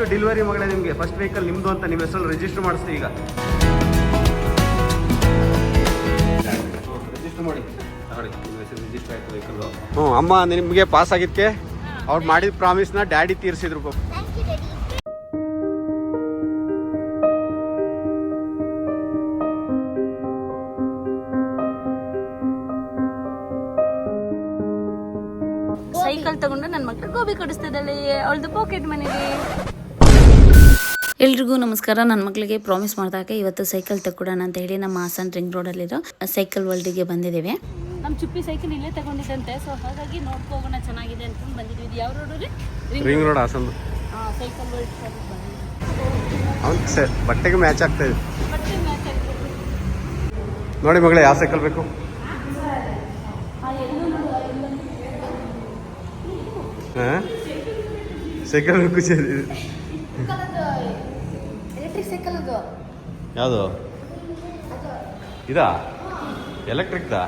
First delivery ಮಗಳೇ ನಿಮಗೆ first vehicle ನಿಮ್ಮದು ಅಂತ ನಿಮ್ಮ ಹೆಸರಲ್ಲಿ ರಿಜಿಸ್ಟರ್ ಮಾಡಿಸ್ತೀವಿ ಈಗ. ರಿಜಿಸ್ಟರ್ ಮಾಡಿ ನೋಡಿ, ನಿಮ್ಮ ಹೆಸರು ರಿಜಿಸ್ಟರ್ ಆಯಿತು ವೆಹಿಕಲ್ಲು. ಅಮ್ಮ ನಿಮಗೆ ಪಾಸ್ ಆಗಿದ್ದಕ್ಕೆ ಅವ್ರು ಮಾಡಿದ ಪ್ರಾಮಿಸ್ನ ಡ್ಯಾಡಿ ತೀರಿಸಿದ್ರು. ಸೈಕಲ್ ತಗೊಂಡು ನನ್ನ ಮಕ್ಕಳು ಗೋಬಿ ಕೊಡಿಸ್ತಿದ್ದಾಳೆ, ಅವಳದು ಪಾಕೆಟ್ ಮನೆಗೆ. ಎಲ್ರಿಗೂ ನಮಸ್ಕಾರ. ನನ್ನ ಮಕ್ಕಳಿಗೆ ಪ್ರಾಮಿಸ್ ಮಾಡಿದಾಗ ಇವತ್ತು ಸೈಕಲ್ ತಗೊಡೋಣ ಅಂತ ಹೇಳಿ ನಮ್ಮ ಹಾಸನ್ ರಿಂಗ್ ರೋಡಲ್ಲಿರೋ ಸೈಕಲ್ ವರ್ಲ್ಡಿಗೆ ಬಂದಿದ್ದೇವೆ. ನಮ್ಮ ಚುಪ್ಪಿ ಸೈಕಲ್ ಇಲ್ಲೇ ತಗೊಂಡಿದ್ದಂತೆ, ಸೊ ಹಾಗಾಗಿ ನೋಡ್ಕೋಗೋಣ ಚೆನ್ನಾಗಿದೆ ಅಂತ ಬಂದಿದ್ವಿ. ಇದು ಯಾವ road? Ring road Hassan. Cycle world ಅವ್ನು ಸರ್ ಬಟ್ಟೆಗೆ ಮ್ಯಾಚ್ ಆಗ್ತಾ ಇದೆ ನೋಡಿ ಮಗಳೇ. ಯಾವ ಸೈಕಲ್ ಬೇಕು? ಸೈಕಲ್ ಖುಷಿ. ಎಲೆಕ್ಟ್ರಿಕ್ ಸೈಕಲ್ ಅದು ಯಾವುದು? ಇದಾ ಎಲೆಕ್ಟ್ರಿಕ್ದಾ?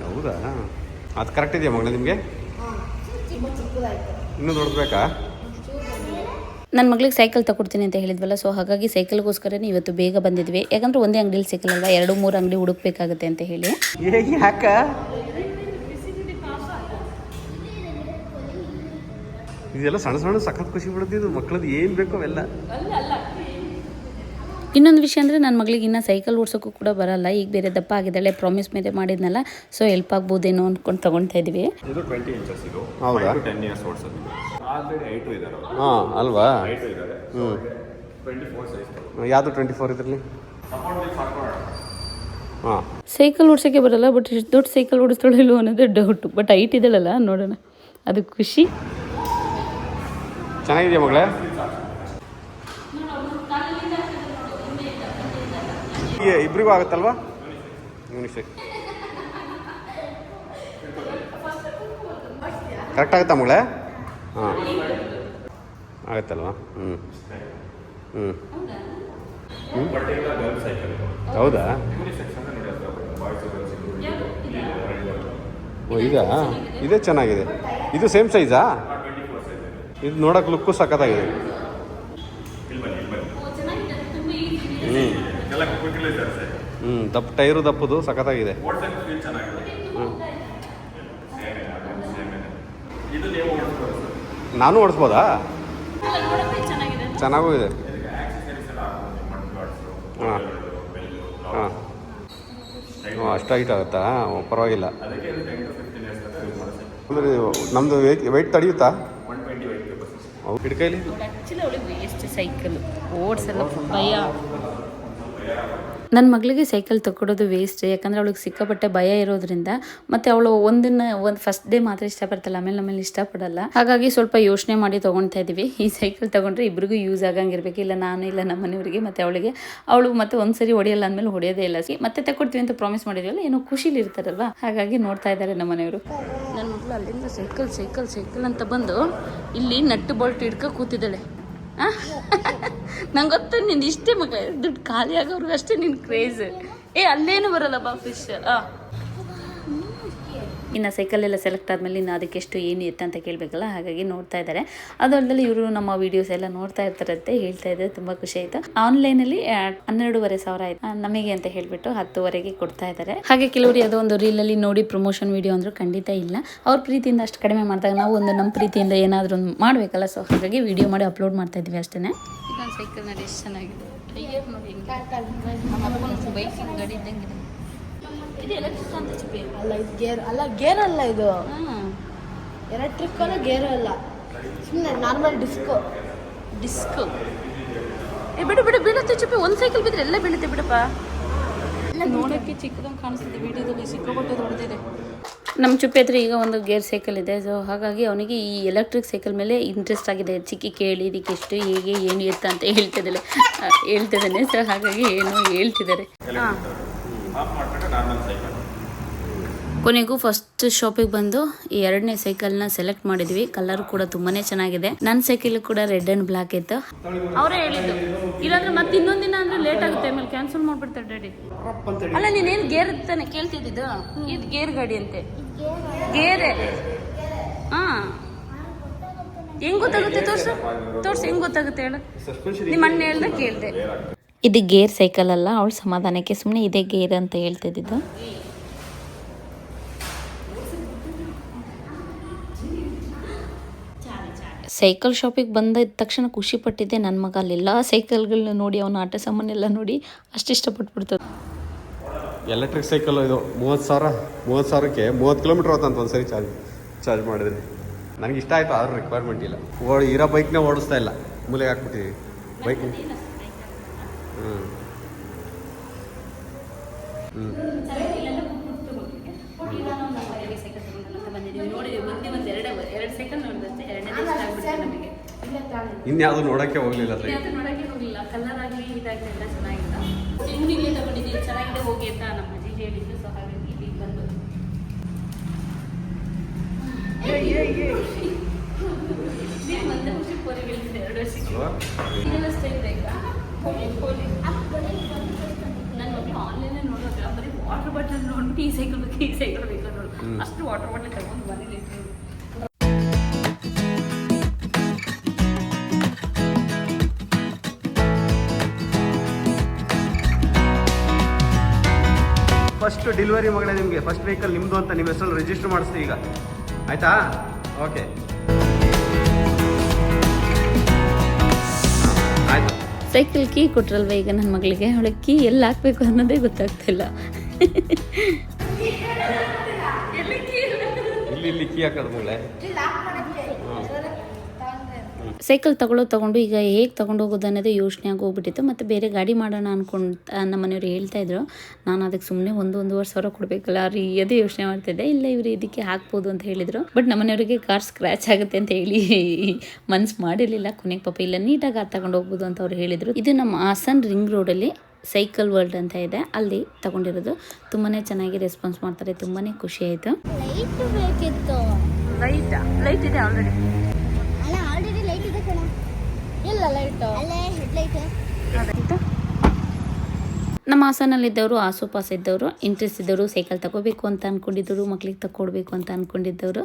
ಹೌದಾ? ಅದು ಕರೆಕ್ಟ್ ಇದೆಯಾ ಮಗಳೇ ನಿಮಗೆ? ಇನ್ನೂ ದೊಡ್ಡಬೇಕಾ? ನನ್ನ ಮಗಳಿಗೆ ಸೈಕಲ್ ತಗೊಡ್ತೀನಿ ಅಂತ ಹೇಳಿದ್ವಲ್ಲ, ಸೊ ಹಾಗಾಗಿ ಸೈಕಲ್ಗೋಸ್ಕರನೇ ಇವತ್ತು ಬೇಗ ಬಂದಿದ್ವಿ. ಯಾಕಂದ್ರೆ ಒಂದೇ ಅಂಗಡಿಲಿ ಸೈಕಲ್ ಅಲ್ಲ, 2-3 ಅಂಗಡಿ ಹುಡುಕ್ಬೇಕಾಗುತ್ತೆ ಅಂತ ಹೇಳಿ. ಯಾಕ ಇದೆಲ್ಲ ಸಣ್ಣ ಸಣ್ಣ ಸಖತ್ ಖುಷಿ ಬಿಡುತ್ತಿದ್ದು ಮಕ್ಕಳದ್ದು ಏನು ಬೇಕೋ ಅವೆಲ್ಲ. ಇನ್ನೊಂದು ವಿಷಯ ಅಂದರೆ ನನ್ನ ಮಗಳಿಗೆ ಇನ್ನೂ ಸೈಕಲ್ ಓಡಿಸೋಕ್ಕೂ ಕೂಡ ಬರಲ್ಲ. ಈಗ ಬೇರೆ ದಪ್ಪ ಆಗಿದ್ದಾಳೆ, ಪ್ರಾಮಿಸ್ ಮೇಲೆ ಮಾಡಿದ್ನಲ್ಲ, ಸೊ ಹೆಲ್ಪ್ ಆಗ್ಬೋದೇನೋ ಅಂದ್ಕೊಂಡು ತಗೊಳ್ತಾ ಇದ್ವಿ. ಇದು 20 ಇಂಚಸ್ ಇದು. ಹೌದಾ? 10 ಇಯರ್ಸ್ ಓಡಿಸೋದು. ಆಲ್ರೆಡಿ 8 ಇದ್ದಾರೆ. ಹಾಂ ಅಲ್ವಾ? 8 ಇದ್ದಾರೆ. 24 ಸೈಜ್. ಯಾವುದು 24 ಇದರಲ್ಲಿ? ಹಾಂ. ಸೈಕಲ್ ಓಡಿಸೋಕ್ಕೆ ಬರಲ್ಲ, ಬಟ್ ಎಷ್ಟು ದೊಡ್ಡ ಸೈಕಲ್ ಓಡಿಸ್ತಾಳೋ ಇಲ್ಲೋ ಅನ್ನೋದೇ ಡೌಟು. ಬಟ್ ಹೈಟ್ ಇದೆಯಲ್ಲ, ನೋಡೋಣ, ಅದು ಖುಷಿ. ಚೆನ್ನಾಗಿದೆಯಾ ಮಗಳೇ? ಇಬ್ಬರಿಗೂ ಆಗುತ್ತಲ್ವಾ? ಕರೆಕ್ಟ್ ಆಗುತ್ತಾ ಮಗಳೇ? ಹಾಂ ಆಗುತ್ತಲ್ವಾ? ಹೌದಾ? ಓ ಇದಾ? ಇದೇ ಚೆನ್ನಾಗಿದೆ. ಇದು ಸೇಮ್ ಸೈಜಾ? ಇದು ನೋಡೋಕೆ ಲುಕ್ಕು ಸಖತ್ತಾಗಿದೆ. ದಪ್ಪ ಟೈರು ದಪ್ಪದು ಸಖತ್ತಾಗಿದೆ. ನಾನು ಓಡಿಸ್ಬೋದಾ? ಚೆನ್ನಾಗೂ ಇದೆ. ಹಾಂ ಹಾಂ ಅಷ್ಟು ಹೈಟ್ ಆಗುತ್ತಾ? ಪರವಾಗಿಲ್ಲ. ಅಂದರೆ ನಮ್ಮದು ವೆಯ್ಟ್ ತಡೆಯುತ್ತಾ? ಹಿಡ್ಕೈಲಿ ಆ್ಯಕ್ಚುಲಿ ಅವಳಿಗೆ ವೇಸ್ಟ್ ಸೈಕಲ್ ಓಡಿಸಲ್ಲ, ಭಯ. ನನ್ನ ಮಗಳಿಗೆ ಸೈಕಲ್ ತಗೊಡೋದು ವೇಸ್ಟ್, ಯಾಕಂದರೆ ಅವಳಿಗೆ ಸಿಕ್ಕಾಪಟ್ಟೆ ಭಯ ಇರೋದ್ರಿಂದ. ಮತ್ತು ಅವಳು ಒಂದು ಫಸ್ಟ್ ಡೇ ಮಾತ್ರ ಇಷ್ಟಪಡ್ತಾಳೆ, ಆಮೇಲೆ ಇಷ್ಟಪಡಲ್ಲ. ಹಾಗಾಗಿ ಸ್ವಲ್ಪ ಯೋಚನೆ ಮಾಡಿ ತೊಗೊಳ್ತಾ ಇದ್ದೀವಿ. ಈ ಸೈಕಲ್ ತೊಗೊಂಡ್ರೆ ಇಬ್ರಿಗೂ ಯೂಸ್ ಆಗಂಗಿರ್ಬೇಕು, ಇಲ್ಲ ನಾನು ಇಲ್ಲ ನಮ್ಮ ಮನೆಯವರಿಗೆ ಮತ್ತು ಅವಳಿಗೆ. ಅವಳು ಮತ್ತೆ ಒಂದ್ಸರಿ ಹೊಡೆಯಲ್ಲ ಅಂದಮೇಲೆ ಹೊಡೆಯೋದೇ ಇಲ್ಲ. ಮತ್ತೆ ತಗೊಡ್ತೀವಿ ಅಂತ ಪ್ರಾಮಿಸ್ ಮಾಡಿದ್ವಲ್ಲ, ಏನೋ ಖುಷಿಲಿ ಇರ್ತಾರಲ್ವ, ಹಾಗಾಗಿ ನೋಡ್ತಾ ಇದ್ದಾರೆ ನಮ್ಮ ಮನೆಯವರು. ನನ್ನ ಮಗಳು ಅಲ್ಲಿಂದ ಸೈಕಲ್ ಅಂತ ಬಂದು ಇಲ್ಲಿ ನಟ್ಟು ಬೋಲ್ಟ್ ಹಿಡ್ಕೊ ಕೂತಿದ್ದಾಳೆ. ನಂಗೆ ಗೊತ್ತು ನಿಂದು ಇಷ್ಟೇ ಮಗ, ದುಡ್ಡು ಖಾಲಿ ಆಗೋರ್ಗು ಅಷ್ಟೇ ನಿನ್ನ ಕ್ರೇಜ್. ಅಲ್ಲೇನು ಬರಲ್ಲ ಬಾ ಫಿಶ್. ಇನ್ನು ಸೈಕಲ್ ಎಲ್ಲ ಸೆಲೆಕ್ಟ್ ಆದಮೇಲೆ ಇನ್ನು ಅದಕ್ಕೆ ಎಷ್ಟು ಏನು ಎತ್ತ ಅಂತ ಕೇಳಬೇಕಲ್ಲ, ಹಾಗಾಗಿ ನೋಡ್ತಾ ಇದ್ದಾರೆ. ಅದಲ್ಲದೆ ಇವರು ನಮ್ಮ ವೀಡಿಯೋಸ್ ಎಲ್ಲ ನೋಡ್ತಾ ಇರ್ತಾರಂತೆ, ಹೇಳ್ತಾ ಇದ್ದಾರೆ. ತುಂಬ ಖುಷಿ ಆಯಿತು. ಆನ್ಲೈನಲ್ಲಿ 12,500 ಆಯಿತು ನಮಗೆ ಅಂತ ಹೇಳಿಬಿಟ್ಟು 10,000ಗೆ ಕೊಡ್ತಾ ಇದ್ದಾರೆ. ಹಾಗೆ ಕೆಲವರು ಯಾವುದೋ ಒಂದು ರೀಲಲ್ಲಿ ನೋಡಿ ಪ್ರಮೋಷನ್ ವೀಡಿಯೋ ಅಂದರೂ ಖಂಡಿತ ಇಲ್ಲ. ಅವ್ರ ಪ್ರೀತಿಯಿಂದ ಅಷ್ಟು ಕಡಿಮೆ ಮಾಡಿದಾಗ ನಾವು ಒಂದು ನಮ್ಮ ಪ್ರೀತಿಯಿಂದ ಏನಾದರೂ ಒಂದು ಮಾಡಬೇಕಲ್ಲ, ಸೊ ಹಾಗಾಗಿ ವೀಡಿಯೋ ಮಾಡಿ ಅಪ್ಲೋಡ್ ಮಾಡ್ತಾ ಇದ್ವಿ ಅಷ್ಟೇ. ಇದೊಂದು ಸೈಕಲ್ ನೋಡಿ ಎಷ್ಟು ಚೆನ್ನಾಗಿದೆ. ಟೈಯರ್ ನೋಡಿ ನಮ್ಮ ಅಪ್ಪನ ಬೈಕಿಂಗ್ ಗಾಡಿ ಇದ್ದಂಗಿದೆ. ಇದು ಎಲೆಕ್ಟ್ರಿಕ್ ಅಂತ ಚಿಪ್ಪಿ ಅಲ್ಲ, ಇದು ಗೇರ್ ಅಲ್ಲ, ಗೇರ್ ಅಲ್ಲ ಇದು. ಎಲೆಕ್ಟ್ರಿಕ್ ಅಲ್ಲ, ಗೇರ್ ಅಲ್ಲ, ಸುಮ್ಮನೆ ನಾರ್ಮಲ್ ಡಿಸ್ಕ್. ಬಿಡು ಬೀಳುತ್ತೆ ಚಿಪ್ಪಿ. ಒಂದು ಸೈಕಲ್ ಬಿದ್ದರೆ ಎಲ್ಲ ಬೀಳುತ್ತೆ ಬಿಡಪ್ಪ. ನೋಡೋಕ್ಕೆ ಚಿಕ್ಕದಂಗೆ ಕಾಣಿಸ್ತಿದೆ, ವಿಡಿಯೋದಲ್ಲಿ ಸಿಕ್ಕಾಪಟ್ಟೆ ದೊಡ್ಡದಿದೆ. ನಮ್ಮ ಚುಪ್ಪಿ ಹತ್ರ ಈಗ ಒಂದು ಗೇರ್ ಸೈಕಲ್ ಇದೆ, ಸೊ ಹಾಗಾಗಿ ಅವನಿಗೆ ಈ ಎಲೆಕ್ಟ್ರಿಕ್ ಸೈಕಲ್ ಮೇಲೆ ಇಂಟ್ರೆಸ್ಟ್ ಆಗಿದೆ. ಚಿಕ್ಕಿ ಕೇಳಿ ಇದಕ್ಕೆ ಎಷ್ಟು ಹೇಗೆ ಏನು ಎತ್ತ ಅಂತ ಹೇಳ್ತಿದ್ದಾನೆ. ಸೊ ಹಾಗಾಗಿ ಏನೋ ಹೇಳ್ತಿದ್ದಾರೆ. ಕೊನೆಗೂ ಫಸ್ಟ್ ಶಾಪಿಗೆ ಬಂದು ಈ 2ನೇ ಸೈಕಲ್ನ ಸೆಲೆಕ್ಟ್ ಮಾಡಿದ್ವಿ. ಕಲರ್ ಕೂಡ ತುಂಬಾನೇ ಚೆನ್ನಾಗಿದೆ. ನನ್ನ ಸೈಕಲ್ ಕೂಡ ರೆಡ್ ಅಂಡ್ ಬ್ಲಾಕ್ ಇತ್ತು. ಅವರೇ ಹೇಳಿದ್ದು, ಇಲ್ಲಾಂದ್ರೆ ಮತ್ತೆ ಇನ್ನೊಂದು ದಿನ ಅಂದ್ರೆ ಲೇಟ್ ಆಗುತ್ತೆ, ಆಮೇಲೆ ಕ್ಯಾನ್ಸಲ್ ಮಾಡ್ಬಿಡ್ತಾರೆ ಡ್ಯಾಡಿ. ಅಲ್ಲ, ನೀನೇನು ಗೇರ್ ತಾನೆ ಕೇಳ್ತಿದ್ದು? ಇದು ಗೇರ್ ಗಾಡಿ ಅಂತೆ. ಗೇರೆ. ಹೆಂಗ್ ಗೊತ್ತಾಗುತ್ತೆ ತೋರ್ಸು ಹೆಂಗ್ ಗೊತ್ತಾಗುತ್ತೆ ಹೇಳು. ಸಸ್ಪೆನ್ಷನ್ ನಿಮ್ಮ ಅಣ್ಣ ಹೇಳ್ದೆ ಕೇಳಿದೆ. ಇದು ಗೇರ್ ಸೈಕಲ್ ಅಲ್ಲ, ಅವಳ ಸಮಾಧಾನಕ್ಕೆ ಸುಮ್ಮನೆ ಇದೇ ಗೇರ್ ಅಂತ ಹೇಳ್ತಿದ್ದು. ಸೈಕಲ್ ಶಾಪಿಗೆ ಬಂದ ತಕ್ಷಣ ಖುಷಿ ಪಟ್ಟಿದ್ದೆ ನನ್ನ ಮಗ. ಅಲ್ಲೆಲ್ಲ ಸೈಕಲ್ಗಳನ್ನ ನೋಡಿ ಅವನ ಆಟ ಸಾಮಾನೆಲ್ಲ ನೋಡಿ ಅಷ್ಟು ಇಷ್ಟಪಟ್ಬಿಡ್ತದೆ. ಎಲೆಕ್ಟ್ರಿಕ್ ಸೈಕಲ್ ಇದು 30,000ಕ್ಕೆ 30 ಕಿಲೋಮೀಟ್ರ್ ಹೋತಂತ ಒಂದು ಸರಿ ಚಾರ್ಜ್ ಮಾಡಿದ್ರೆ. ನನಗೆ ಇಷ್ಟ ಆಯಿತು, ಆದ್ರೂ ರಿಕ್ವೈರ್ಮೆಂಟ್ ಇಲ್ಲ. ಇರೋ ಬೈಕ್ನೇ ಓಡಿಸ್ತಾ ಇಲ್ಲ, ಮೂಲೆಗೆ ಹಾಕ್ಬಿಟ್ಟಿದ್ದೀವಿ ಬೈಕ್. ಇನ್ಯಾವುದು ನೋಡೋಕ್ಕೆ ಹೋಗಲಿಲ್ಲ. ಕಲರ್ ಆಗಲಿ ಇದಾಗಲಿ ಎಲ್ಲ ಚೆನ್ನಾಗಿಲ್ಲ. ಇಲ್ಲೇ ತಗೊಂಡಿದ್ದೀವಿ, ಚೆನ್ನಾಗಿದೆ ಹೋಗಿ ಅಂತ ನಮ್ಮ ಅಜ್ಜಿ ಹೇಳಿದ್ರು. ಸೊ ಹಾಗಾಗಿ ಇಲ್ಲಿ ಬಂದು ಒಂದೇ ವರ್ಷಕ್ಕೆ ಕೋರಿ ಹೇಳ್ತಿದ್ದೆ, 2 ವರ್ಷಕ್ಕೆ ಇದೆಲ್ಲ ಸ್ಟೈಲ್ ಬೇಕಾ? ನನ್ನ ಮಕ್ಕಳು ಆನ್ಲೈನಲ್ಲಿ ನೋಡೋದು ಬರೀ ವಾಟರ್ ಬಾಟಲ್ ನೋಡ್ಬಿಟ್ಟು ಈ ಸೈಕಲ್ ಬೇಕು ನೋಡು. ಅಷ್ಟು ವಾಟರ್ ಬಾಟಲ್ ತಗೊಂಡು ಮನೇಲಿ ಫಸ್ಟ್ ಡೆಲಿವರಿ ಮಗಳೇ ನಿಮಗೆ ಫಸ್ಟ್ ವೆಹಿಕಲ್ ನಿಮ್ಮದು ಅಂತ ನಿಮ್ಮ ಹೆಸರಲ್ಲಿ ರಿಜಿಸ್ಟರ್ ಮಾಡಿಸ್ತೀವಿ ಈಗ, ಆಯಿತಾ? ಓಕೆ, ಆಯಿತು. ಸೈಕಲ್ ಕೀ ಕೊಟ್ರಲ್ವ ಈಗ ನನ್ನ ಮಗಳಿಗೆ. ಅವಳಿಗೆ ಕೀ ಎಲ್ಲಿ ಹಾಕ್ಬೇಕು ಅನ್ನೋದೇ ಗೊತ್ತಾಗ್ತಿಲ್ಲ. ಇಲ್ಲಿ ಕೀ ಹಾಕೋದು ಮಗಳೇ. ಸೈಕಲ್ ತಗೊಂಡು ಈಗ ಹೇಗೆ ತಗೊಂಡು ಹೋಗೋದು ಅನ್ನೋದೇ ಯೋಚನೆ ಆಗೋಗ್ಬಿಟ್ಟಿತ್ತು. ಮತ್ತು ಬೇರೆ ಗಾಡಿ ಮಾಡೋಣ ಅಂದ್ಕೊಂಡು ನಮ್ಮ ಮನೆಯವರು ಹೇಳ್ತಾಯಿದ್ರು. ನಾನು ಅದಕ್ಕೆ ಸುಮ್ಮನೆ 1-1.5 ಸಾವಿರ ಕೊಡಬೇಕಲ್ಲ ರೀ, ಅದೇ ಯೋಚನೆ ಮಾಡ್ತಿದ್ದೆ. ಇಲ್ಲ ಇವರು ಇದಕ್ಕೆ ಹಾಕ್ಬೋದು ಅಂತ ಹೇಳಿದರು. ಬಟ್ ನಮ್ಮ ಮನೆಯವರಿಗೆ ಕಾರ್ ಸ್ಕ್ರ್ಯಾಚ್ ಆಗುತ್ತೆ ಅಂತ ಹೇಳಿ ಮನ್ಸು ಮಾಡಿರಲಿಲ್ಲ. ಕೊನೆಗೆ ಪಾಪ ಇಲ್ಲ ನೀಟಾಗಿ ತಗೊಂಡು ಹೋಗ್ಬೋದು ಅಂತ ಅವ್ರು ಹೇಳಿದರು. ಇದು ನಮ್ಮ ಹಾಸನ್ ರಿಂಗ್ ರೋಡಲ್ಲಿ ಸೈಕಲ್ ವರ್ಲ್ಡ್ ಅಂತ ಇದೆ, ಅಲ್ಲಿ ತಗೊಂಡಿರೋದು. ತುಂಬಾ ಚೆನ್ನಾಗಿ ರೆಸ್ಪಾನ್ಸ್ ಮಾಡ್ತಾರೆ, ತುಂಬಾ ಖುಷಿ ಆಯಿತು. ಲೈಟ್ ಇದೆ ಆಲ್ರೆಡಿ. ನಮ್ಮ ಹಾಸನಲ್ಲಿದ್ದವರು, ಆಸುಪಾಸು ಇದ್ದವರು, ಇಂಟ್ರೆಸ್ಟ್ ಇದ್ದವರು, ಸೈಕಲ್ ತಗೋಬೇಕು ಅಂತ ಅಂದ್ಕೊಂಡಿದ್ದವರು, ಮಕ್ಳಿಗೆ ತಗೊಡ್ಬೇಕು ಅಂತ ಅಂದ್ಕೊಂಡಿದ್ದವರು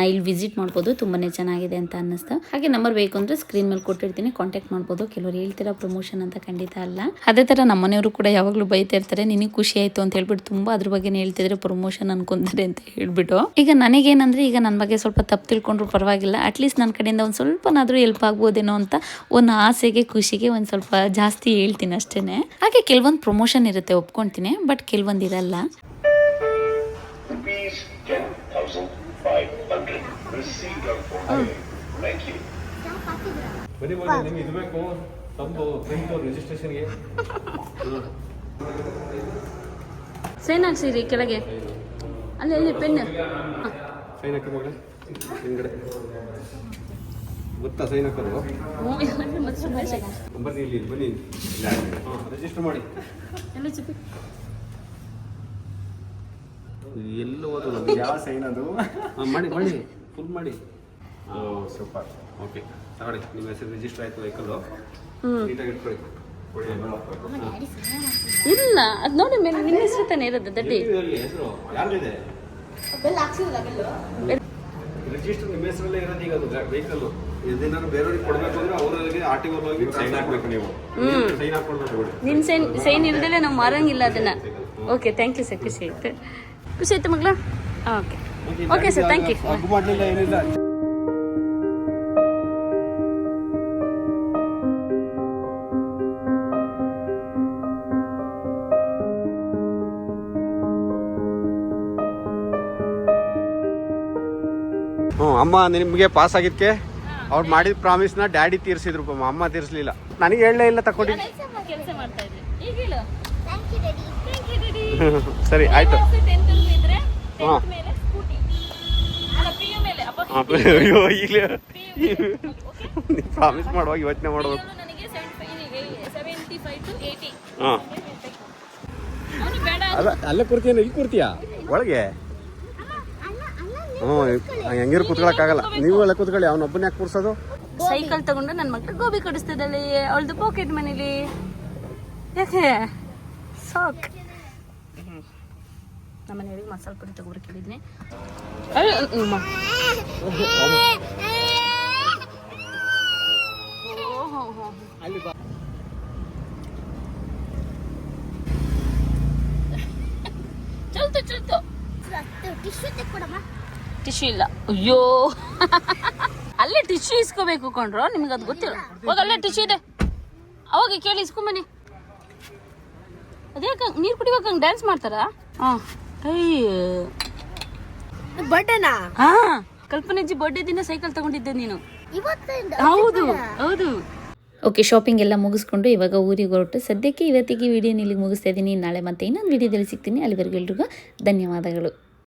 ಇಲ್ಲಿ ವಿಸಿಟ್ ಮಾಡ್ಬೋದು. ತುಂಬಾ ಚೆನ್ನಾಗಿದೆ ಅಂತ ಅನ್ನಿಸ್ತು. ಹಾಗೆ ನಂಬರ್ ಬೇಕು ಅಂದರೆ ಸ್ಕ್ರೀನ್ ಮೇಲೆ ಕೊಟ್ಟಿರ್ತೀನಿ, ಕಾಂಟ್ಯಾಕ್ಟ್ ಮಾಡ್ಬೋದು. ಕೆಲವರು ಹೇಳ್ತೀರಾ ಪ್ರಮೋಷನ್ ಅಂತ, ಖಂಡಿತ ಅಲ್ಲ. ಅದೇ ಥರ ನಮ್ಮ ಮನೆಯವರು ಕೂಡ ಯಾವಾಗಲೂ ಬೈತಾ ಇರ್ತಾರೆ, ನಿನಗೆ ಖುಷಿ ಆಯಿತು ಅಂತ ಹೇಳ್ಬಿಟ್ಟು ತುಂಬ ಅದ್ರ ಬಗ್ಗೆ ಹೇಳ್ತಿದ್ರೆ ಪ್ರಮೋಷನ್ ಅನ್ಕೊಂತಾರೆ ಅಂತ ಹೇಳ್ಬಿಟ್ಟು. ಈಗ ನನಗೇನಂದರೆ, ಈಗ ನನ್ನ ಬಗ್ಗೆ ಸ್ವಲ್ಪ ತಪ್ಪು ತಿಳ್ಕೊಂಡ್ರು ಪರವಾಗಿಲ್ಲ, ಅಟ್ಲೀಸ್ಟ್ ನನ್ನ ಕಡೆಯಿಂದ ಒಂದು ಸ್ವಲ್ಪನಾದರೂ ಹೆಲ್ಪ್ ಆಗ್ಬೋದೇನೋ ಅಂತ ಒಂದು ಆಸೆಗೆ, ಖುಷಿಗೆ ಒಂದು ಸ್ವಲ್ಪ ಜಾಸ್ತಿ ಹೇಳ್ತೀನಿ ಅಷ್ಟೇ. ಹಾಗೆ ಕೆಲವೊಂದು ಪ್ರಮೋಷನ್ ಇರುತ್ತೆ, ಒಪ್ಕೊಂತೀನಿ, ಬಟ್ ಕೆಲವೊಂದು ಇರಲ್ಲ. ಬನ್ನಿ ನಿಮ್ಗೆ ಇದು ಬೇಕು, ತಮ್ಮದು ಫ್ರೆಂಡ್ ರಿಜಿಸ್ಟ್ರೇಷನ್ಗೆ ಸೈನ್ ಹಾಕ್ಸಿರಿ ಕೆಳಗೆ, ಅಲ್ಲಿ ಪೆನ್ ಸೈನ್ ಹಾಕಿ ಮಗಳೇ ಹಿಂದ್ಗಡೆ ಗೊತ್ತಾ ಸೈನ್ ಹಾಕೋದು? ಬನ್ನಿ ಇಲ್ಲಿ ಬನ್ನಿ, ರಿಜಿಸ್ಟರ್ ಮಾಡಿ. ಎಲ್ಲ ಓದೋದು ಯಾವ ಸೈನ್ ಅದು? ಮಾಡಿ ಫುಲ್ ಮಾಡಿ. ಸೂಪರ್. ಓಕೆ ತಗೊಳ್ಳಿ, ನಿಮ್ಮ ಹೆಸರು ರಿಜಿಸ್ಟರ್ ಆಯಿತು ವೆಹಿಕಲ್ಲು. ನೀಟಾಗಿ ಇಟ್ಕೊಳ್ಳಿ. ಇಲ್ಲ ಅದು ನೋಡಿ ಮೇಲೆ ನಿನ್ನ ಹೆಸರು ತಾನೇ ಇರೋದು ದಡ್ಡಿ. ಹೆಸರು ಯಾರಿದೆ? ರಿಜಿಸ್ಟರ್ ನಿಮ್ಮ ಹೆಸರಲ್ಲೇ ಇರೋದು ಈಗ ಅದು ವೆಹಿಕಲ್ಲು. ಇದೇನಾದ್ರು ಬೇರೆಯವ್ರಿಗೆ ಕೊಡಬೇಕು ಅಂದ್ರೆ ಅವರಿಗೆ RTO ಹೋಗಿ ಸೈನ್ ಹಾಕ್ಬೇಕು ನೀವು. ಸೈನ್ ಹಾಕ್ಕೊಳ್ಬೇಕು. ನಿನ್ನ ಸೈನ್ ಇಲ್ದಲೆ ನಾವು ಮಾರಂಗಿಲ್ಲ ಅದನ್ನ. ಓಕೆ, ಥ್ಯಾಂಕ್ ಯು ಸರ್, ಖುಷಿ ಆಯ್ತು ಮಗಳ. Okay sir, thank you. ಮಾಡಲಿಲ್ಲ ಏನಿಲ್ಲ. ಅಮ್ಮ ನಿಮಗೆ ಪಾಸ್ ಆಗಿದ್ದಕ್ಕೆ ಅವ್ರು ಮಾಡಿದ ಪ್ರಾಮಿಸ್ನ ಡ್ಯಾಡಿ ತೀರಿಸಿದ್ರು, ಅಮ್ಮ ತೀರಿಸಲಿಲ್ಲ. ನನಗೆ ಹೇಳಲೇ ಇಲ್ಲ ತಗೊಂಡಿದ್ದು. ಕೆಲಸ ಮಾಡ್ತಾ ಇದ್ದೆ ಈಗ ಹೇಳು. ಸರಿ ಆಯ್ತು. ಅಯ್ಯೋ ಈಗಲೇ ಪ್ರಾಮಿಸ್ ಮಾಡುವಾಗ ಯೋಚನೆ ಮಾಡ್ಬೇಕು. ಹಾಂ ಅಲ್ಲ, ಅಲ್ಲೇ ಕೂರ್ತೀಯ, ಇಲ್ಲಿ ಕೂರ್ತೀಯಾ ಒಳಗೆ? ಹ್ಞೂ ಹೆಂಗಿರು ಕೂತ್ಕೊಳ್ಳೋಕ್ಕಾಗಲ್ಲ. ನೀವು ಎಲ್ಲ ಕೂತ್ಕೊಳ್ಳಿ, ಅವನೊಬ್ಬನ ಯಾಕೆ ಕೂರ್ಸೋದು? ಸೈಕಲ್ ತಗೊಂಡು ನನ್ನ ಮಕ್ಳು ಗೋಬಿ ಕೊಡಿಸ್ತದಲ್ಲಿ, ಅವಳದು ಪಾಕೆಟ್ ಮನೇಲಿ. ಯಾಕೆ ಸಾಕ್ ನಮ್ಮ ಮನೆಯವ್ರಿಗೆ ಮಸಾಲೆ ಪುಡಿ ತಗೋರು ಕೇಳಿದ್ನಿ. ಚಲ್ತು ಟಿಶ್ಯೂ ಇಲ್ಲ. ಅಯ್ಯೋ ಅಲ್ಲೇ ಟಿಶ್ಯೂ ಇಸ್ಕೋಬೇಕು ಕೊಂಡ್ರು, ನಿಮ್ಗೆ ಅದು ಗೊತ್ತಿಲ್ಲ. ಹೋಗ ಅಲ್ಲೇ ಟಿಶ್ಯೂ ಇದೆ, ಅವಾಗ ಕೇಳಿ ಇಸ್ಕೊಂಬನ್ನಿ. ಅದೇ ನೀರು ಕುಡಿಬೇಕು, ಹಂಗೆ ಡ್ಯಾನ್ಸ್ ಮಾಡ್ತಾರಾ? ಹಾಂ ಬರ್ಡೇನಾ? ಹಾ, ಕಲ್ಪನೆಜ್ಜಿ ಬರ್ಡೇ ದಿನ ಸೈಕಲ್ ತಗೊಂಡಿದ್ದೆ ನೀನು. ಹೌದು ಹೌದು. ಓಕೆ, ಶಾಪಿಂಗ್ ಎಲ್ಲ ಮುಗಿಸ್ಕೊಂಡು ಇವಾಗ ಊರಿಗೆ ಹೊರಟು ಸದ್ಯಕ್ಕೆ ಇವತ್ತಿಗೆ ವಿಡಿಯೋನ ಇಲ್ಲಿಗೆ ಮುಗಿಸ್ತಾ ಇದ್ದೀನಿ. ನಾಳೆ ಮತ್ತೆ ಇನ್ನೊಂದು ವಿಡಿಯೋದಲ್ಲಿ ಸಿಗ್ತೀನಿ. ಅಲ್ಲಿವರೆಗೂ ಎಲ್ರಿಗೂ ಧನ್ಯವಾದಗಳು.